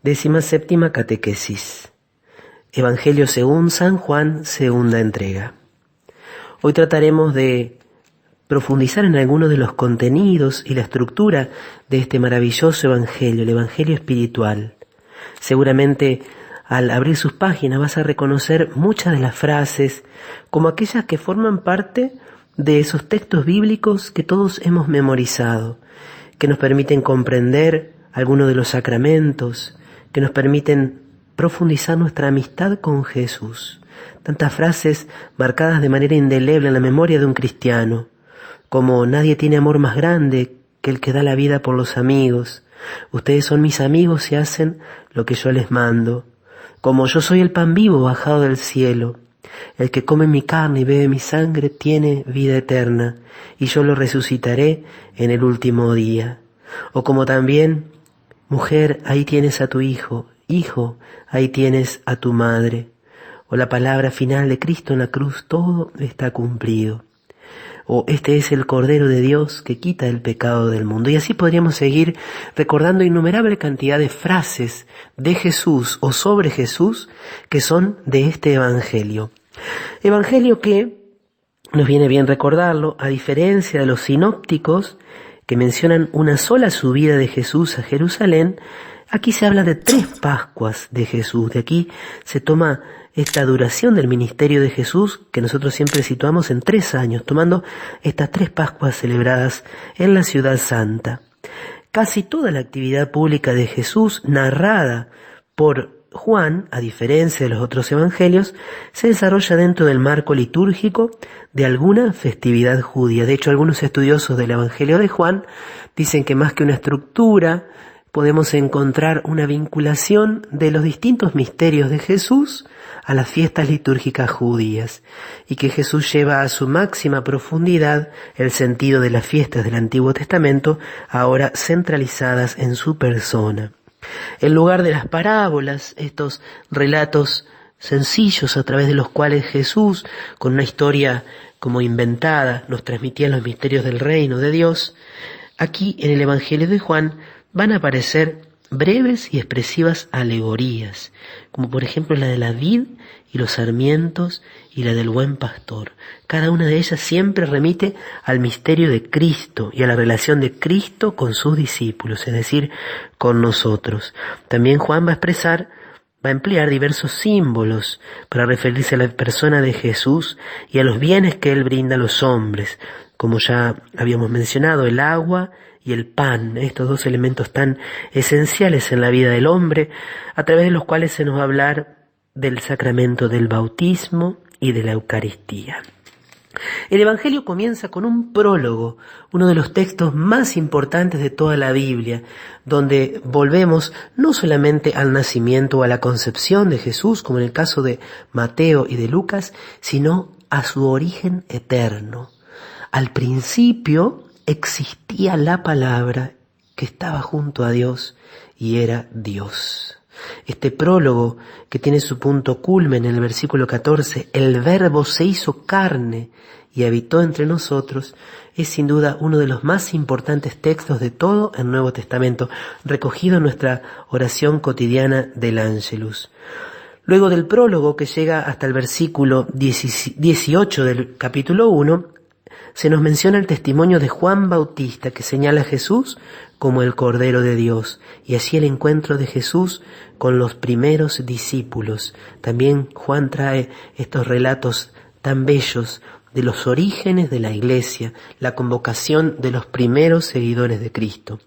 17ª Catequesis. Evangelio según San Juan, segunda entrega. Hoy trataremos de profundizar en algunos de los contenidos y la estructura de este maravilloso Evangelio, el Evangelio espiritual. Seguramente al abrir sus páginas vas a reconocer muchas de las frases como aquellas que forman parte de esos textos bíblicos que todos hemos memorizado, que nos permiten comprender algunos de los sacramentos, que nos permiten profundizar nuestra amistad con Jesús. Tantas frases marcadas de manera indeleble en la memoria de un cristiano, como nadie tiene amor más grande que el que da la vida por los amigos. Ustedes son mis amigos si hacen lo que yo les mando. Como yo soy el pan vivo bajado del cielo. El que come mi carne y bebe mi sangre tiene vida eterna, y yo lo resucitaré en el último día. O como también, mujer, ahí tienes a tu hijo, hijo, ahí tienes a tu madre. O la palabra final de Cristo en la cruz, todo está cumplido. O este es el Cordero de Dios que quita el pecado del mundo. Y así podríamos seguir recordando innumerable cantidad de frases de Jesús o sobre Jesús que son de este Evangelio. Evangelio que nos viene bien recordarlo, a diferencia de los sinópticos que mencionan una sola subida de Jesús a Jerusalén, aquí se habla de 3 Pascuas de Jesús. De aquí se toma esta duración del ministerio de Jesús que nosotros siempre situamos en 3 años, tomando estas 3 Pascuas celebradas en la ciudad santa. Casi toda la actividad pública de Jesús narrada por Juan, a diferencia de los otros evangelios, se desarrolla dentro del marco litúrgico de alguna festividad judía. De hecho, algunos estudiosos del Evangelio de Juan dicen que más que una estructura, podemos encontrar una vinculación de los distintos misterios de Jesús a las fiestas litúrgicas judías, y que Jesús lleva a su máxima profundidad el sentido de las fiestas del Antiguo Testamento, ahora centralizadas en su persona. En lugar de las parábolas, estos relatos sencillos a través de los cuales Jesús, con una historia como inventada, nos transmitía los misterios del reino de Dios, aquí en el Evangelio de Juan van a aparecer breves y expresivas alegorías, como por ejemplo la de la vid y los sarmientos y la del buen pastor. Cada una de ellas siempre remite al misterio de Cristo y a la relación de Cristo con sus discípulos, es decir, con nosotros. También Juan va a emplear diversos símbolos para referirse a la persona de Jesús y a los bienes que Él brinda a los hombres, como ya habíamos mencionado, el agua y el pan, estos 2 elementos tan esenciales en la vida del hombre, a través de los cuales se nos va a hablar del sacramento del bautismo y de la Eucaristía. El Evangelio comienza con un prólogo, uno de los textos más importantes de toda la Biblia, donde volvemos no solamente al nacimiento o a la concepción de Jesús, como en el caso de Mateo y de Lucas, sino a su origen eterno. Al principio existía la palabra que estaba junto a Dios y era Dios. Este prólogo, que tiene su punto culmen en el versículo 14, el Verbo se hizo carne y habitó entre nosotros, es sin duda uno de los más importantes textos de todo el Nuevo Testamento, recogido en nuestra oración cotidiana del Ángelus. Luego del prólogo, que llega hasta el versículo 18 del capítulo 1, se nos menciona el testimonio de Juan Bautista, que señala a Jesús como el Cordero de Dios, y así el encuentro de Jesús con los primeros discípulos. También Juan trae estos relatos tan bellos de los orígenes de la Iglesia, la convocación de los primeros seguidores de Cristo.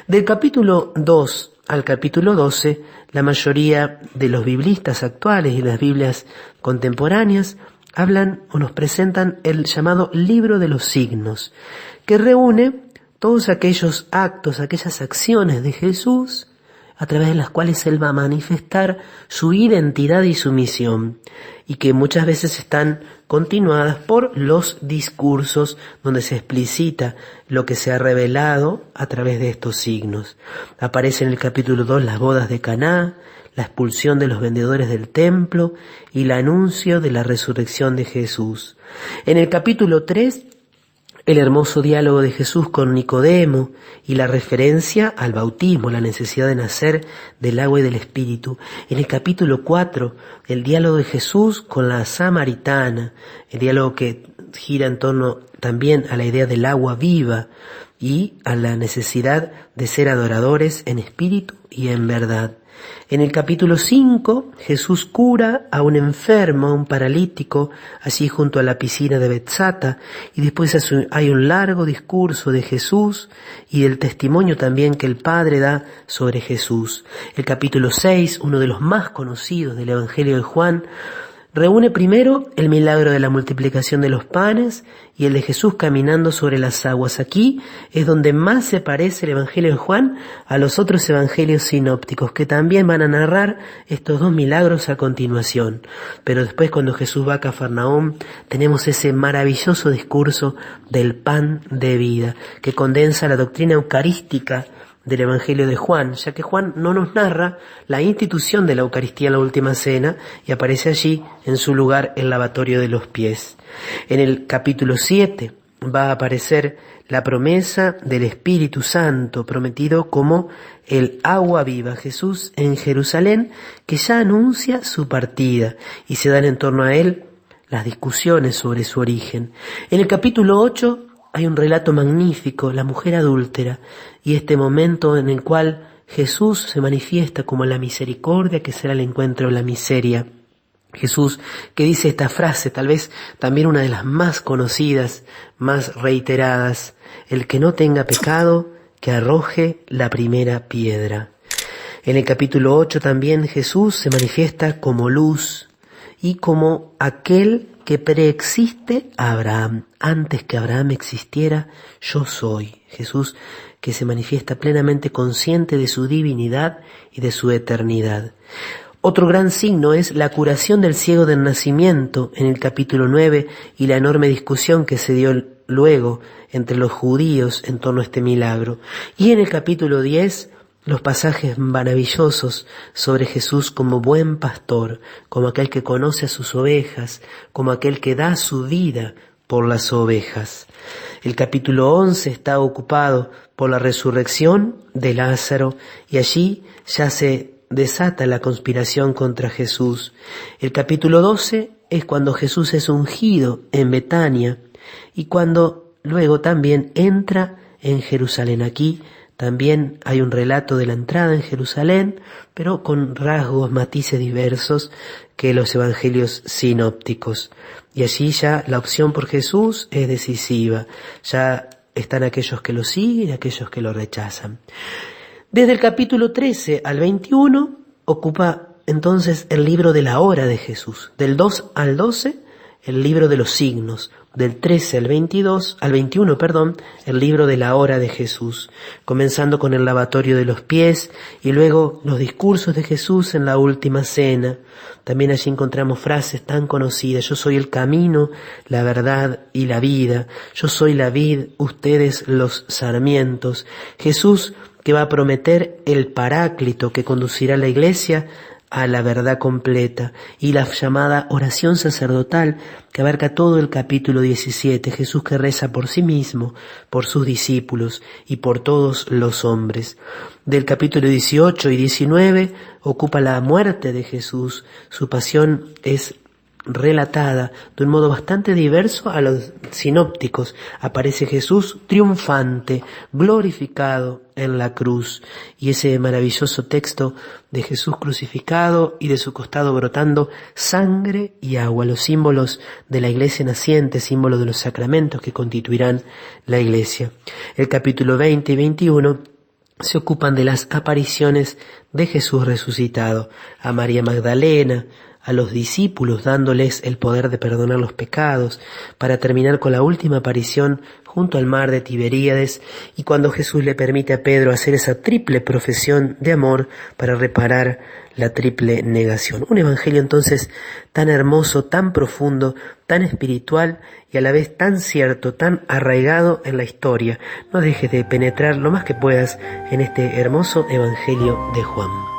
Del capítulo 2 al capítulo 12, la mayoría de los biblistas actuales y las Biblias contemporáneas hablan o nos presentan el llamado Libro de los Signos, que reúne todos aquellos actos, aquellas acciones de Jesús a través de las cuales Él va a manifestar su identidad y su misión, y que muchas veces están continuadas por los discursos donde se explicita lo que se ha revelado a través de estos signos. Aparece en el capítulo 2 las bodas de Caná, la expulsión de los vendedores del templo y el anuncio de la resurrección de Jesús. En el capítulo 3 el hermoso diálogo de Jesús con Nicodemo y la referencia al bautismo, la necesidad de nacer del agua y del Espíritu. En el capítulo 4, el diálogo de Jesús con la samaritana, el diálogo que gira en torno también a la idea del agua viva y a la necesidad de ser adoradores en espíritu y en verdad. En el capítulo 5, Jesús cura a un enfermo, a un paralítico, allí junto a la piscina de Betzata, y después hay un largo discurso de Jesús y del testimonio también que el Padre da sobre Jesús. El capítulo 6, uno de los más conocidos del Evangelio de Juan, reúne primero el milagro de la multiplicación de los panes y el de Jesús caminando sobre las aguas. Aquí es donde más se parece el Evangelio de Juan a los otros evangelios sinópticos, que también van a narrar estos dos milagros a continuación. Pero después, cuando Jesús va a Cafarnaúm, tenemos ese maravilloso discurso del pan de vida, que condensa la doctrina eucarística del Evangelio de Juan, ya que Juan no nos narra la institución de la Eucaristía en la última cena y aparece allí en su lugar el lavatorio de los pies. En el capítulo 7 va a aparecer la promesa del Espíritu Santo, prometido como el agua viva. Jesús en Jerusalén, que ya anuncia su partida y se dan en torno a él las discusiones sobre su origen. En el capítulo 8 hay un relato magnífico, la mujer adúltera, y este momento en el cual Jesús se manifiesta como la misericordia que será el encuentro de la miseria. Jesús que dice esta frase, tal vez también una de las más conocidas, más reiteradas: el que no tenga pecado, que arroje la primera piedra. En el capítulo 8 también Jesús se manifiesta como luz y como aquel que preexiste a Abraham. Antes que Abraham existiera, yo soy. Jesús que se manifiesta plenamente consciente de su divinidad y de su eternidad. Otro gran signo es la curación del ciego del nacimiento en el capítulo 9 y la enorme discusión que se dio luego entre los judíos en torno a este milagro. Y en el capítulo 10, los pasajes maravillosos sobre Jesús como buen pastor, como aquel que conoce a sus ovejas, como aquel que da su vida por las ovejas. El capítulo 11 está ocupado por la resurrección de Lázaro y allí ya se desata la conspiración contra Jesús. El capítulo 12 es cuando Jesús es ungido en Betania y cuando luego también entra en Jerusalén. Aquí también hay un relato de la entrada en Jerusalén, pero con rasgos, matices diversos que los evangelios sinópticos. Y allí ya la opción por Jesús es decisiva. Ya están aquellos que lo siguen y aquellos que lo rechazan. Desde el capítulo 13 al 21 ocupa entonces el libro de la hora de Jesús. Del 2 al 12, el libro de los signos. Del 13 al 21, el libro de la hora de Jesús, comenzando con el lavatorio de los pies y luego los discursos de Jesús en la última cena. También allí encontramos frases tan conocidas: yo soy el camino, la verdad y la vida, yo soy la vid, ustedes los sarmientos. Jesús que va a prometer el Paráclito que conducirá a la iglesia a la verdad completa, y la llamada oración sacerdotal que abarca todo el capítulo 17, Jesús que reza por sí mismo, por sus discípulos y por todos los hombres. Del capítulo 18 y 19 ocupa la muerte de Jesús. Su pasión es relatada de un modo bastante diverso a los sinópticos. Aparece Jesús triunfante, glorificado en la cruz, y ese maravilloso texto de Jesús crucificado y de su costado brotando sangre y agua, los símbolos de la iglesia naciente, símbolos de los sacramentos que constituirán la iglesia. El capítulo 20 y 21 se ocupan de las apariciones de Jesús resucitado, a María Magdalena, a los discípulos dándoles el poder de perdonar los pecados, para terminar con la última aparición junto al mar de Tiberíades y cuando Jesús le permite a Pedro hacer esa triple profesión de amor para reparar la triple negación. Un evangelio entonces tan hermoso, tan profundo, tan espiritual y a la vez tan cierto, tan arraigado en la historia. No dejes de penetrar lo más que puedas en este hermoso evangelio de Juan.